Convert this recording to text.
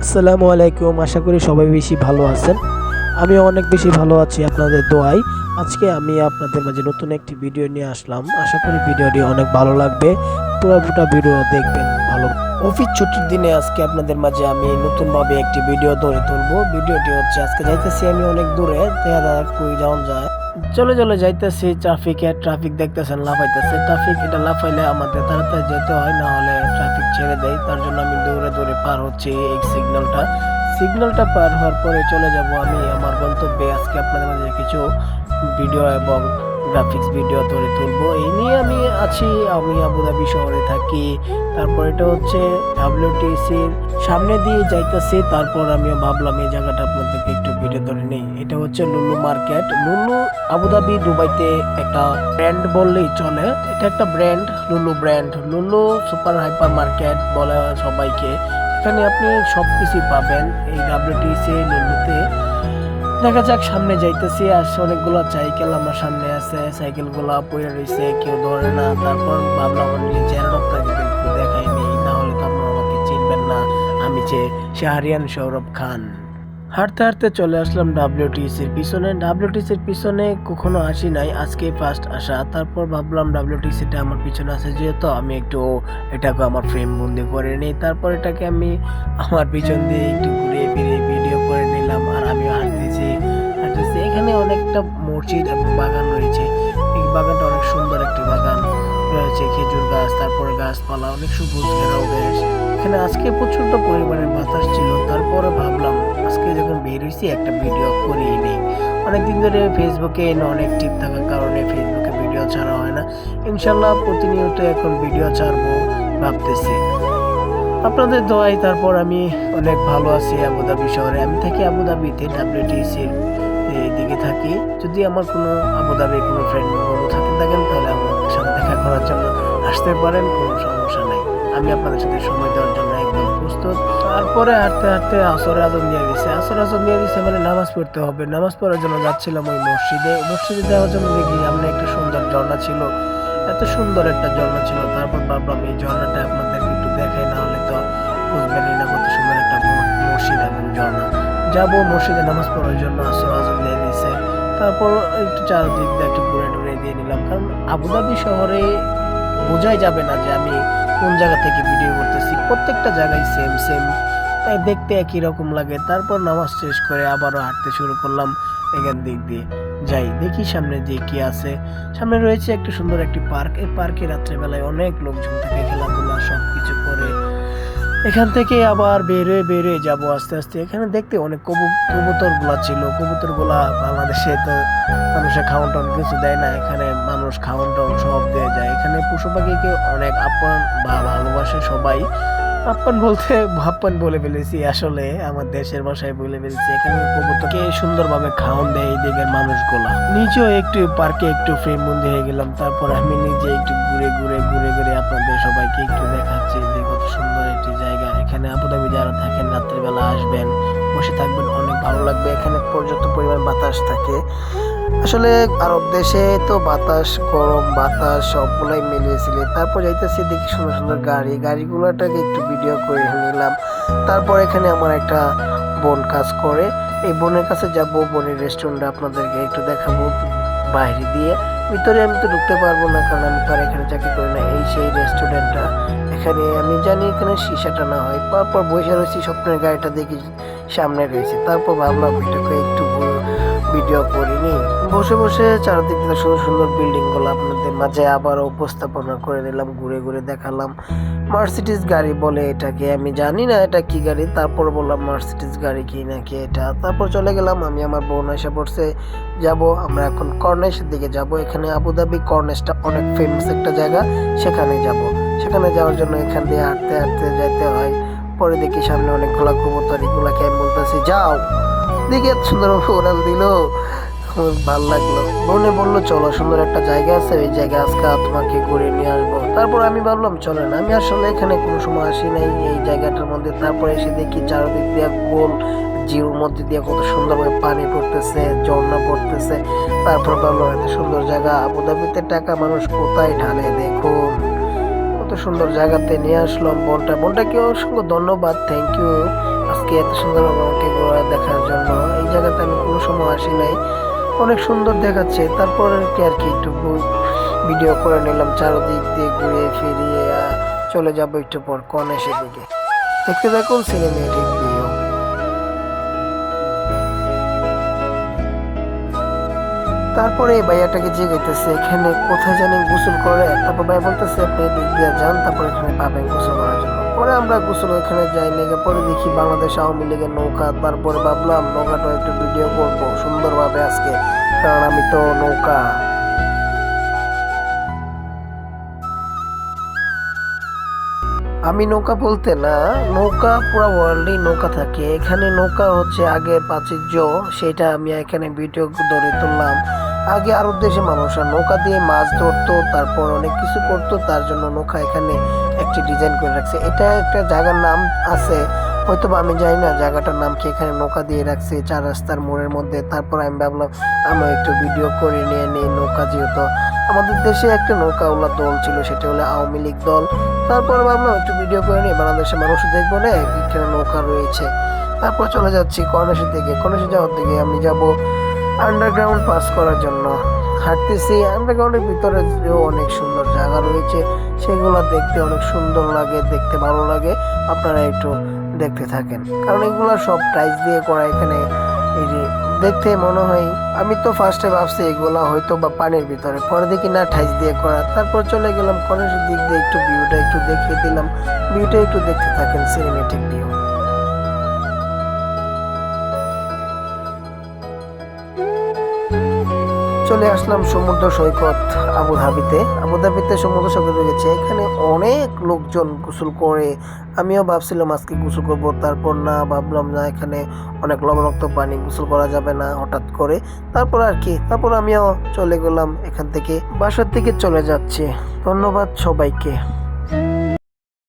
আসসালামু আলাইকুম। আশা করি সবাই বেশি ভালো আছেন। আমিও অনেক বেশি ভালো আছি আপনাদের দোয়ায়। আজকে আমি আপনাদের মাঝে নতুন একটি ভিডিও নিয়ে আসলাম। আশা করি ভিডিওটি অনেক ভালো লাগবে। পুরোটা ভিডিও দেখবেন ভালো। অফিস ছুটির দিনে আজকে আপনাদের মাঝে আমি নতুনভাবে একটি ভিডিও ধরে তুলবো। ভিডিওটি হচ্ছে আজকে যাইতেছি আমি অনেক দূরে, দেখা কই যাওয়া যায়। চলে চলে যাইতেছি ট্রাফিক দেখতেছেন লাফাইতেছে। ট্রাফিক এটা লাফাইলে আমাদের তাড়াতাড়ি যেতে হয়, না হলে ট্রাফিক ছেড়ে দেয়। তার জন্য আমি দৌড়ে দৌড়ে পার হচ্ছি এই সিগন্যালটা পার হওয়ার পরে চলে যাব আমি আমার গন্তব্যে। আজকে আপনাদের মাঝে কিছু ভিডিও এবং গ্রাফিক্স ভিডিও ধরে তুলবো। এই নিয়ে আমি আছি, আমি আবুধাবি শহরে থাকি। তারপর এটা হচ্ছে WTCর সামনে দিয়ে যাইতেছি। তারপর আমিও ভাবলাম এই জায়গাটা আপনাদেরকে একটু ভিডিও ধরে নেই। এটা হচ্ছে লুলু মার্কেট। লুলু আবুধাবি দুবাইতে একটা ব্র্যান্ড বললেই চলে। এটা একটা ব্র্যান্ড, লুলু সুপার হাইপার মার্কেট বলে সবাইকে। এখানে আপনি সবকিছু পাবেন এই WTC লুলুতে। দেখা যাক, সামনে যাইতেছি। আর অনেকগুলো সাইকেল আমার সামনে আছে, সাইকেল গুলা পড়ে রয়েছে, কেউ ধরে না। তারপর ভাবলাম চেহারাটা একটু দেখাইনি, না হলে তো আপনারা আমাকে চিনবেন না। আমি শাহরিয়ান সৌরভ খান। হাঁটতে হাঁটতে চলে আসলাম WTCর পিছনে কখনো আসি নাই, আজকে ফার্স্ট আসা। তারপর ভাবলাম WTCটা আমার পিছনে আছে যেহেতু, আমি একটু এটাকে আমার ফ্রেম বন্দি করে নিই। তারপর এটাকে আমি আমার পিছন দিয়ে একটু ঘুরিয়ে ফিরিয়ে ভিডিও করে নিলাম। আর আমিও হাঁটতেছি। এখানে অনেকটা মসজিদ এবং বাগান রয়েছে। এই বাগানটা অনেক সুন্দর একটি বাগান রয়েছে, খেজুর গাছ, তারপর গাছপালা, অনেক সবুজ ঘেরাও বেশ। এখানে আজকে প্রচন্ড পরিমাণের বাতাস ছিল। তারপরে ভাবলাম আজকে যখন বের হয়েছি একটা ভিডিও করিয়ে নেই। অনেকদিন ধরে ফেসবুকে অনেক টিপ থাকার কারণে ফেসবুকে ভিডিও ছাড়া হয় না। ইনশাল্লাহ প্রতিনিয়ত এখন ভিডিও ছাড়বো ভাবতেছি আপনাদের দোয়ায়। তারপর আমি অনেক ভালো আছি আবুধাবি শহরে। আমি থাকি আবুধাবিতে, WTCর দিকে থাকি। যদি আমার কোনো আবুধাবি কোনো ফ্রেন্ড বন্ধু থাকেন তাহলে আমার সাথে দেখা করার জন্য আসতে পারেন, কোনো সমস্যা নেই। আমি আপনাদের সাথে সময় দেওয়ার জন্য একদম প্রস্তুত। তারপরে হাঁটতে হাঁটতে আসর আজান দিয়ে গেছে মানে নামাজ পড়তে হবে। নামাজ পড়ার জন্য যাচ্ছিলাম ওই মসজিদে যাওয়ার জন্য দেখি সামনে একটা সুন্দর ঝর্ণা ছিল, এত সুন্দর একটা ঝর্ণা ছিল। তারপর ভাবলাম এই ঝর্ণাটা আপনাদেরকে একটু দেখাই, না হলে তো বুঝবেনই না কত সুন্দর একটা মসজিদ এবং ঝর্ণা। যাবো মসজিদে নামাজ পড়ার জন্য, আসর আজান দিয়ে দিয়েছে। তারপর একটু চারদিক দিয়ে একটু ঘুরে দিয়ে নিলাম, কারণ আবুধাবি শহরে বোঝাই যাবে না যে আমি কোন জায়গা থেকে ভিডিও করতেছি। প্রত্যেকটা জায়গায় সেম তাই দেখতে একই রকম লাগে। তারপর নামাজ শেষ করে আবারও হাঁটতে শুরু করলাম এখান দিক দিয়ে। যাই দেখি সামনে যে কি আছে। সামনে রয়েছে একটা সুন্দর একটি পার্ক। এই পার্কে রাত্রেবেলায় অনেক লোকজন থাকে, খেলাধুলা সবকিছু করে। এখান থেকে আবার বেরোয় যাবো আস্তে আস্তে। এখানে দেখতে অনেক কবুতর গুলা ছিল। কবুতর গুলা বাংলাদেশে তো মানুষের খাওয়ান টাউন কিছু দেয় না, এখানে মানুষ খাওয়ান টাউন সব দিয়ে যায়। এখানে পশু পাখিকে অনেক আপন বা ভালোবাসে সবাই। আপ্যান বলে ফেলেছি, আসলে আমার দেশের ভাষায় বলে ফেলেছি। এখানে কবুতরকে সুন্দরভাবে খাওয়ান দেয় এই দিকের মানুষগুলা। নিজেও একটু পার্কে একটু ফ্রেম বন্দি হয়ে গেলাম। তারপর আমি নিজে একটু ঘুরে আপনাদের সবাইকে একটু দেখাচ্ছি যে কত সুন্দর একটি জায়গা। এখানে আবুধাবি যারা থাকেন রাত্রিবেলা আসবেন, বসে থাকবেন, অনেক ভালো লাগবে। এখানে পর্যাপ্ত পরিমাণ বাতাস থাকে। আসলে আরব দেশে তো বাতাস, গরম বাতাস সবগুলাই মিলিয়েছিল। তারপর যাইতেছি দেখি সুন্দর সুন্দর গাড়িগুলোটাকে একটু ভিডিও করে নিলাম। তারপর এখানে আমার একটা বোন কাজ করে, এই বোনের কাছে যাবো। বোনের রেস্টুরেন্টে আপনাদেরকে একটু দেখাবো বাইরে দিয়ে। ভিতরে আমি তো ঢুকতে পারবো না, কারণ আমি তো আর এখানে চাকরি করি না। এই সেই রেস্টুরেন্টটা, এখানে আমি জানি এখানে শিশাটা না হয়। তারপর বসে রয়েছি, স্বপ্নের গাড়িটা দেখি সামনে রয়েছে। তারপর ভাবলাম এটাকে একটু ভিডিও করিনি। বসে চারদিক থেকে সুন্দর সুন্দর বিল্ডিং গুলো আপনাদের মাঝে আবার উপস্থাপনা করে নিলাম, ঘুরে দেখালাম। মার্সিডিজ গাড়ি বলে এটাকে, আমি জানি না এটা কি গাড়ি। তারপর বললাম মার্সিডিজ গাড়ি কি নাকি এটা। তারপর চলে গেলাম আমি, আমার বোন এসে পড়ছে। আমরা এখন কর্নেশের দিকে যাব। এখানে আবুধাবি কর্নেশটা অনেক ফেমাস একটা জায়গা, সেখানে যাওয়ার জন্য এখান দিয়ে হাঁটতে যেতে হয়। পরে দেখি সামনে অনেকগুলা কবুতর, এগুলাকে আমি বলতেছি যাও, দেখি এত সুন্দর ওরাল দিল, ভালো লাগলো। বোনে বললো চলো সুন্দর একটা জায়গা আছে, ওই জায়গায় আজকে তোমাকে ঘুরে নিয়ে আসবো। তারপর আমি ভাবলাম চলেন, আমি আসলে এখানে কোনো সময় আসি নাই এই জায়গাটার মধ্যে। তারপরে এসে দেখি চারদিক দিয়ে গোল জিরোর মধ্যে দিয়ে কত সুন্দরভাবে পানি পড়তেছে, ঝর্ণা পড়তেছে। তারপর ভাবলাম এত সুন্দর জায়গা, আবুধাবিতে টাকা মানুষ কোথায় ঢালে দেখুন। কত সুন্দর জায়গাতে নিয়ে আসলাম বোনটাকে অসংখ্য ধন্যবাদ, থ্যাংক ইউ আজকে এত সুন্দরভাবে আমাকে ঘোরা দেখার জন্য। এই জায়গাতে আমি কোনো সময় আসি নাই, অনেক সুন্দর দেখাচ্ছে। তারপর আর কি একটু ভিডিও করে নিলাম, চারদিক দিয়ে ঘুরে ফিরিয়ে চলে যাবো একটু পর কনেশের দিকে। দেখতে দেখুন সিনেমেটিক ভিউ। তারপরে এই ভাইয়াটাকে জিজ্ঞাসা এখানে কোথায় জানি গোসল করে, তারপর ভাই বলতেছে আপনি দিক দিয়ে যান, তারপর এখানে পাবেন গোসল করার জন্য। পরে আমরা গোসল এখানে যাই লেগে, পরে দেখি বাংলাদেশ আওয়ামী লীগের নৌকা। তারপরে ভাবলাম নৌকাটা একটু ভিডিও করবো সুন্দরভাবে আজকে, কারণ আমি তো নৌকা। আমি নৌকা বলতে না, নৌকা পুরো ওয়ার্ল্ডেই নৌকা থাকে। এখানে নৌকা হচ্ছে আগের প্রাচুর্য, সেটা আমি এখানে ভিডিও ধরে তুললাম। আগে আরব দেশে মানুষরা নৌকা দিয়ে মাছ ধরতো, তারপর অনেক কিছু করতো, তার জন্য নৌকা এখানে একটি ডিজাইন করে রাখছে। এটা একটা জায়গার নাম আছে, হয়তো বা আমি জানি না জায়গাটার নাম কি। এখানে নৌকা দিয়ে রাখছে 4 রাস্তার মোড়ের মধ্যে। তারপর আমি ভাবলাম আমি একটু ভিডিও করে নিয়ে নেই নৌকা, যেহেতু আমাদের দেশে একটা নৌকাওয়ালা দল ছিল, সেটা হলো আওয়ামী লীগ দল। তারপর ভাবলাম একটু ভিডিও করে নিই, বাংলাদেশের মানুষ দেখবো না এখানে নৌকা রয়েছে। তারপর চলে যাচ্ছি কর্ণেশের দিকে। কর্ণেশে যাওয়ার দিকে আমি যাব আন্ডারগ্রাউন্ড পাস করার জন্য। হাঁটতেছি, আন্ডারগ্রাউন্ডের ভিতরে অনেক সুন্দর জায়গা রয়েছে, সেগুলো দেখতে অনেক সুন্দর লাগে, দেখতে ভালো লাগে। আপনারা একটু দেখতে থাকেন, কারণ এগুলো সব টাইলস দিয়ে করা। এখানে এই যে দেখতে মনে হয়, আমি তো ফার্স্টে ভাবছি এগুলো হয়তো বা পানির ভিতরে, পরে দেখি না টাইলস দিয়ে করা। তারপর চলে গেলাম কলেজের দিক দিয়ে, একটু ভিউটা একটু দেখিয়ে দিলাম। ভিউটা একটু দেখতে থাকেন, সিনেমেটিক ভিউ। চলে আসলাম সমুদ্র সৈকত আবুধাবিতে। আবুধাবিতে সমুদ্র সৈকত রয়েছে, এখানে অনেক লোকজন গোসল করে। আমিও ভাবছিলাম আজকে গোসল করবো, তারপর না, ভাবলাম না এখানে অনেক লবণাক্ত পানি, গোসল করা যাবে না হঠাৎ করে। তারপর আর কি, তারপর আমিও চলে গেলাম এখান থেকে, বাসার দিকে চলে যাচ্ছি। ধন্যবাদ সবাইকে।